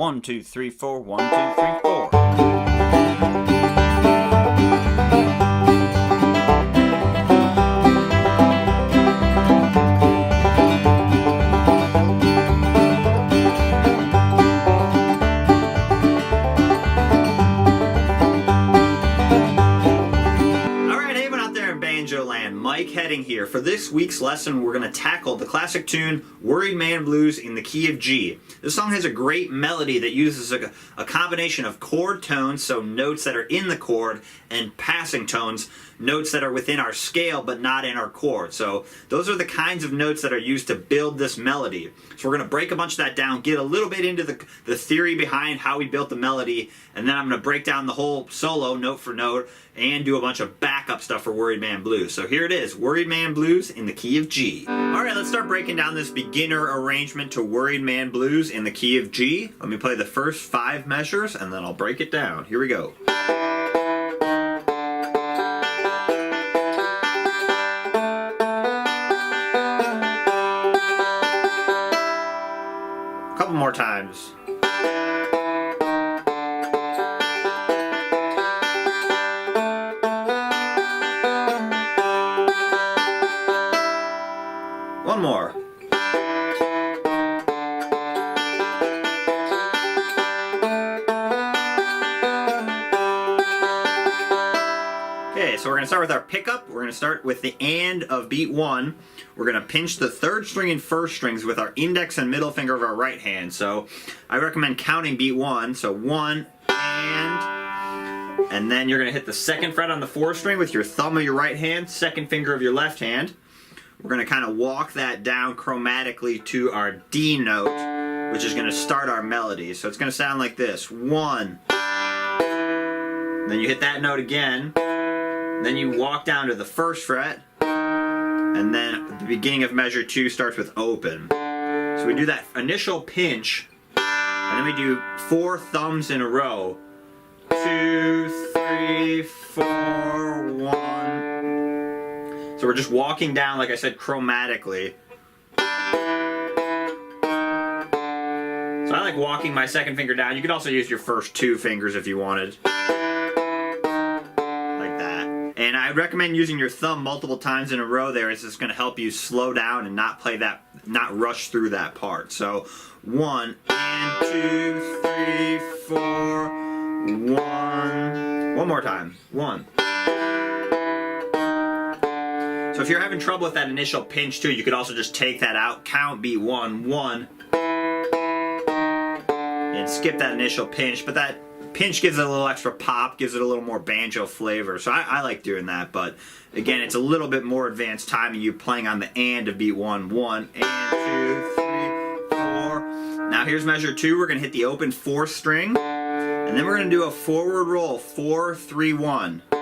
1, 2, 3, 4, 1, 2, 3, 4. Mike Heading here. For this week's lesson, we're going to tackle the classic tune Worried Man Blues in the key of G. This song has a great melody that uses a combination of chord tones, so notes that are in the chord, and passing tones, notes that are within our scale but not in our chord. So those are the kinds of notes that are used to build this melody. So we're going to break a bunch of that down, get a little bit into the theory behind how we built the melody, and then I'm going to break down the whole solo note for note and do a bunch of backup stuff for Worried Man Blues. So here it is, Worried Man Blues in the key of G. Alright, let's start breaking down this beginner arrangement to Worried Man Blues in the key of G. Let me play the first 5 measures and then I'll break it down. Here we go. A couple more times. One more. Okay, so we're going to start with our pickup. We're going to start with the and of beat 1. We're going to pinch the 3rd string and 1st strings with our index and middle finger of our right hand. So I recommend counting beat 1. So 1 and then you're going to hit the 2nd fret on the 4th string with your thumb of your right hand, 2nd finger of your left hand. We're going to kind of walk that down chromatically to our D note, which is going to start our melody. So it's going to sound like this. 1. Then you hit that note again. Then you walk down to the 1st fret. And then the beginning of measure 2 starts with open. So we do that initial pinch. And then we do 4 thumbs in a row. 2, 3, 4, 1. So we're just walking down, like I said, chromatically. So I like walking my 2nd finger down. You could also use your first 2 fingers if you wanted. Like that. And I recommend using your thumb multiple times in a row there. It's just going to help you slow down and not rush through that part. So 1 and 2, 3, 4, 1. One more time. 1. So if you're having trouble with that initial pinch too, you could also just take that out, count beat 1, 1, and skip that initial pinch. But that pinch gives it a little extra pop, gives it a little more banjo flavor. So I like doing that. But again, it's a little bit more advanced timing. You're playing on the and of beat 1, 1 and 2, 3, 4. Now here's measure 2. We're going to hit the open 4th string, and then we're going to do a forward roll, 4, 3, 1. Then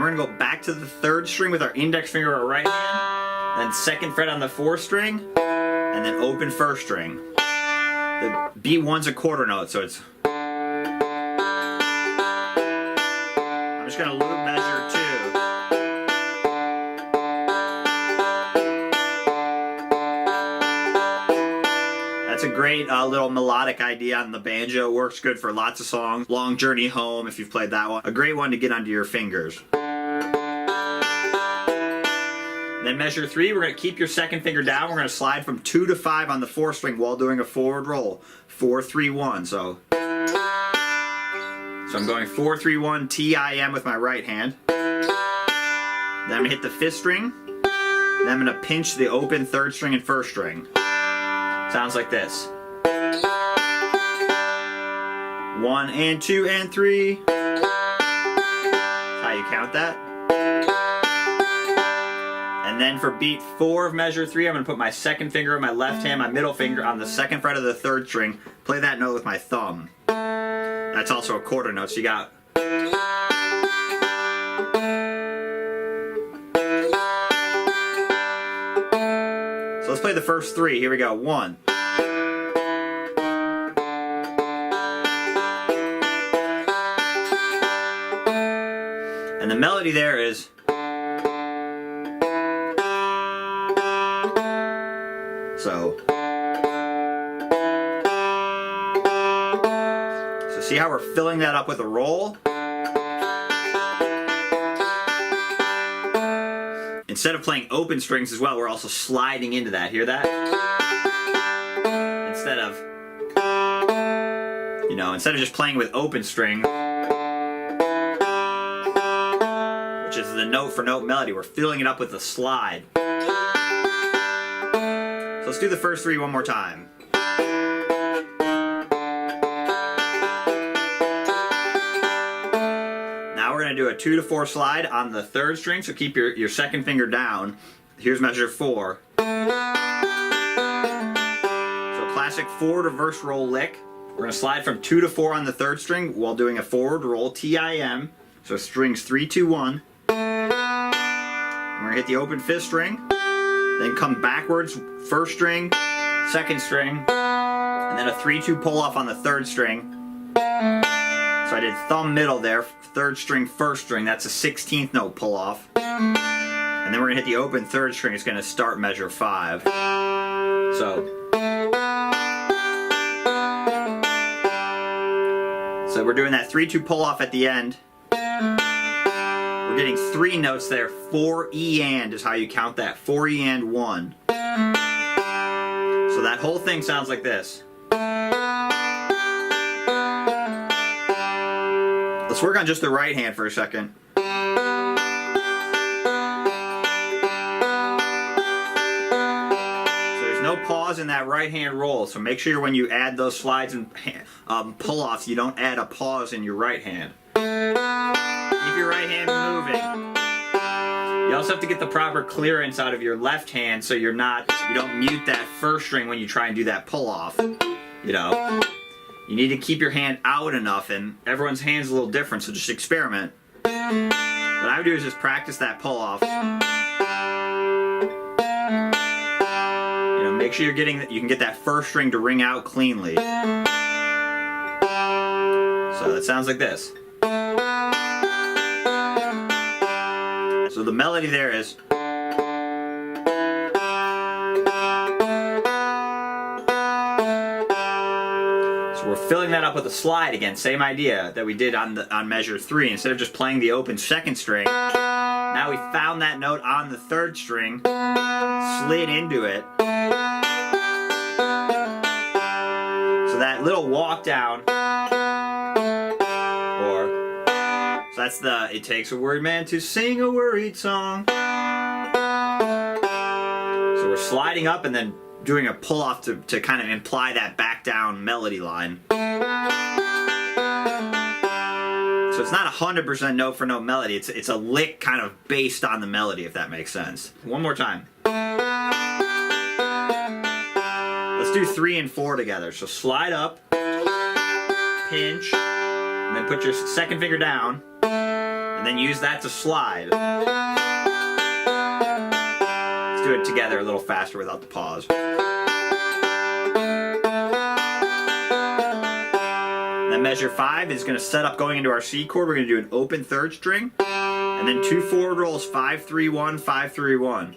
we're going to go back to the 3rd string with our index finger or right hand, then 2nd fret on the 4th string, and then open 1st string. The beat 1's a quarter note, so it's... I'm just going to loop measure 2. That's a great little melodic idea on the banjo. Works good for lots of songs. Long Journey Home, if you've played that one. A great one to get onto your fingers. Then measure 3, we're going to keep your 2nd finger down. We're going to slide from 2 to 5 on the 4th string while doing a forward roll. 4, 3, 1. So I'm going 4, 3, 1, T-I-M with my right hand. Then I'm going to hit the 5th string. Then I'm going to pinch the open 3rd string and 1st string. Sounds like this. 1 and 2 and 3. That's how you count that. And then for beat 4 of measure 3, I'm going to put my 2nd finger on my left hand, my middle finger on the 2nd fret of the 3rd string. Play that note with my thumb. That's also a quarter note, so you got... So let's play the first 3. Here we go. 1. And the melody there is... So see how we're filling that up with a roll? Instead of playing open strings as well, we're also sliding into that. Hear that? Instead of, instead of just playing with open string, which is the note for note melody, we're filling it up with a slide. So let's do the first three one more time. Now we're going to do a 2 to 4 slide on the third string, so keep your second finger down. Here's measure 4. So classic forward reverse roll lick. We're going to slide from 2 to 4 on the third string while doing a forward roll TIM. So strings 3, 2, 1. And we're going to hit the open 5th string, then come backwards, first string, second string, and then a 3-2 pull off on the third string. So I did thumb middle there, third string, first string, that's a 16th note pull off. And then we're going to hit the open third string, it's going to start measure 5. So we're doing that 3-2 pull off at the end. We're getting 3 notes there. 4 E and is how you count that. 4 E and 1. So that whole thing sounds like this. Let's work on just the right hand for a second. So there's no pause in that right hand roll, so make sure when you add those slides and pull-offs, you don't add a pause in your right hand. Keep your right hand moving. You also have to get the proper clearance out of your left hand so you don't mute that first string when you try and do that pull-off. You need to keep your hand out enough, and everyone's hand's a little different, so just experiment. What I would do is just practice that pull-off. Make sure you can get that first string to ring out cleanly. So that sounds like this. So the melody there is. So we're filling that up with a slide again, same idea that we did on measure 3. Instead of just playing the open second string, now we found that note on the third string, slid into it. So that little walk down, so that's it takes a worried man to sing a worried song. So we're sliding up and then doing a pull off to kind of imply that back down melody line. So it's not 100% note for note melody, it's a lick kind of based on the melody, if that makes sense. One more time. Let's do 3 and 4 together. So slide up, pinch, and then put your second finger down, and then use that to slide. Let's do it together a little faster without the pause. Then measure 5 is going to set up going into our C chord. We're going to do an open third string, and then 2 forward rolls, 5, 3, 1, 5, 3, 1.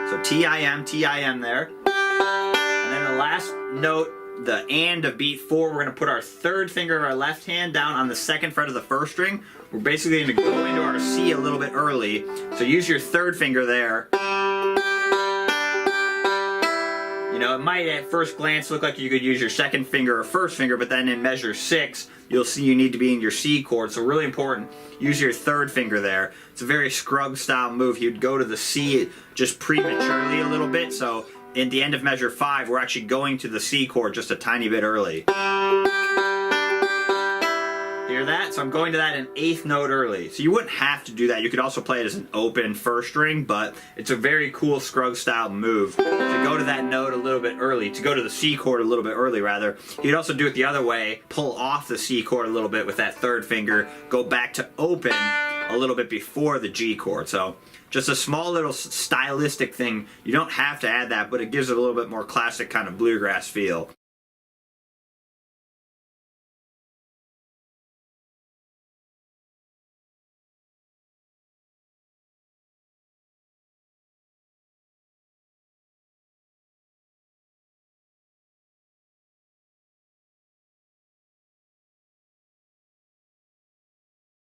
So TIM, TIM there. And then the last note, the and of beat 4, we're going to put our third finger of our left hand down on the second fret of the first string. We're basically going to go into our C a little bit early. So use your third finger there. It might at first glance look like you could use your second finger or first finger, but then in measure 6, you'll see you need to be in your C chord. So really important, use your third finger there. It's a very Scruggs style move. You'd go to the C just prematurely a little bit. So at the end of measure 5, we're actually going to the C chord just a tiny bit early. Hear that? So I'm going to that an 8th note early. So you wouldn't have to do that. You could also play it as an open first string, but it's a very cool Scruggs style move to go to that note a little bit early, to go to the C chord a little bit early rather. You'd also do it the other way, pull off the C chord a little bit with that third finger, go back to open a little bit before the G chord. So just a small little stylistic thing. You don't have to add that, but it gives it a little bit more classic kind of bluegrass feel.